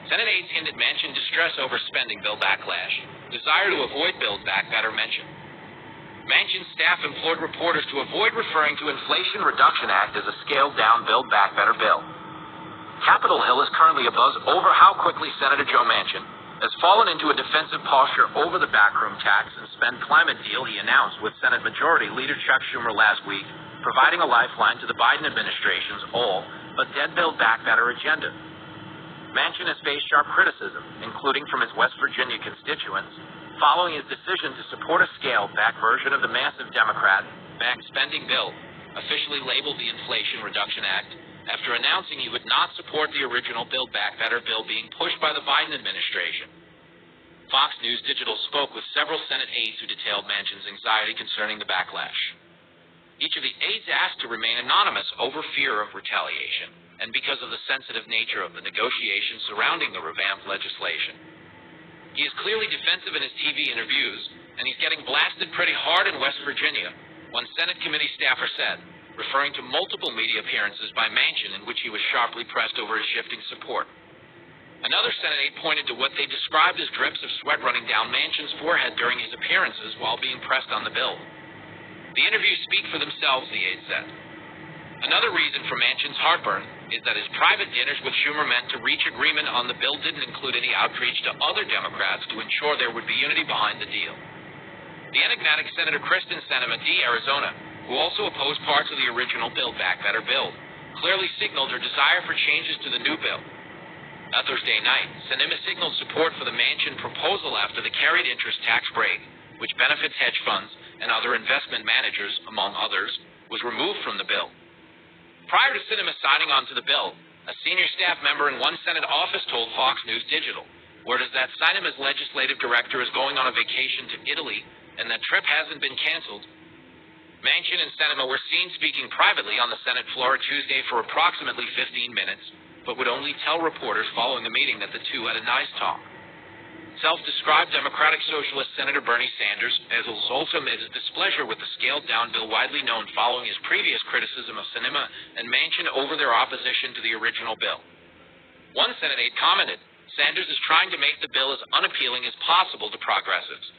Senate aides hinted Manchin distress over spending bill backlash, desire to avoid Build Back Better mention. Manchin's staff implored reporters to avoid referring to Inflation Reduction Act as a scaled-down Build Back Better bill. Capitol Hill is currently abuzz over how quickly Senator Joe Manchin has fallen into a defensive posture over the backroom tax and spend climate deal he announced with Senate Majority Leader Chuck Schumer last week, providing a lifeline to the Biden administration's all but dead Build Back Better agenda. Manchin has faced sharp criticism, including from his West Virginia constituents, following his decision to support a scaled-back version of the massive Democrat-backed spending bill, officially labeled the Inflation Reduction Act, after announcing he would not support the original Build Back Better bill being pushed by the Biden administration. Fox News Digital spoke with several Senate aides who detailed Manchin's anxiety concerning the backlash. Each of the aides asked to remain anonymous over fear of retaliation, and because of the sensitive nature of the negotiations surrounding the revamped legislation. He is clearly defensive in his TV interviews, and he's getting blasted pretty hard in West Virginia, one Senate committee staffer said, referring to multiple media appearances by Manchin in which he was sharply pressed over his shifting support. Another Senate aide pointed to what they described as drips of sweat running down Manchin's forehead during his appearances while being pressed on the bill. The interviews speak for themselves, the aide said. Another reason for Manchin's heartburn is that his private dinners with Schumer meant to reach agreement on the bill didn't include any outreach to other Democrats to ensure there would be unity behind the deal. The enigmatic Senator Kristen Sinema D. Arizona, who also opposed parts of the original Build Back Better bill, clearly signaled her desire for changes to the new bill. That Thursday night, Sinema signaled support for the Manchin proposal after the carried interest tax break, which benefits hedge funds and other investment managers, among others, was removed from the bill. Prior to Sinema signing on to the bill, a senior staff member in one Senate office told Fox News Digital, word is that Sinema's legislative director is going on a vacation to Italy and that trip hasn't been canceled. Manchin and Sinema were seen speaking privately on the Senate floor Tuesday for approximately 15 minutes, but would only tell reporters following the meeting that the two had a nice talk. Self-described Democratic Socialist Senator Bernie Sanders has also made his displeasure with the scaled-down bill widely known following his previous criticism of Sinema and Manchin over their opposition to the original bill. One Senate aide commented, Sanders is trying to make the bill as unappealing as possible to progressives.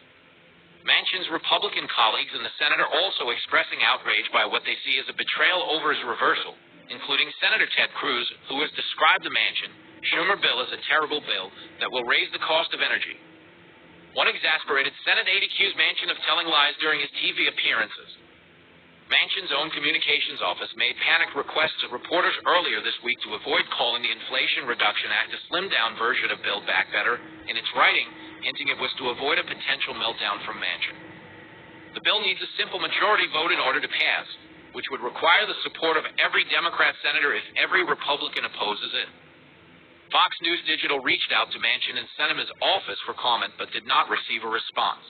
Manchin's Republican colleagues in the Senate are also expressing outrage by what they see as a betrayal over his reversal, including Senator Ted Cruz, who has described the Manchin-Schumer bill as a terrible bill that will raise the cost of energy. One exasperated Senate aide accused Manchin of telling lies during his TV appearances. Manchin's own communications office made panicked requests to reporters earlier this week to avoid calling the Inflation Reduction Act a slimmed-down version of Build Back Better in its writing, hinting it was to avoid a potential meltdown from Manchin. The bill needs a simple majority vote in order to pass, which would require the support of every Democrat senator if every Republican opposes it. Fox News Digital reached out to Manchin and Sinema's office for comment but did not receive a response.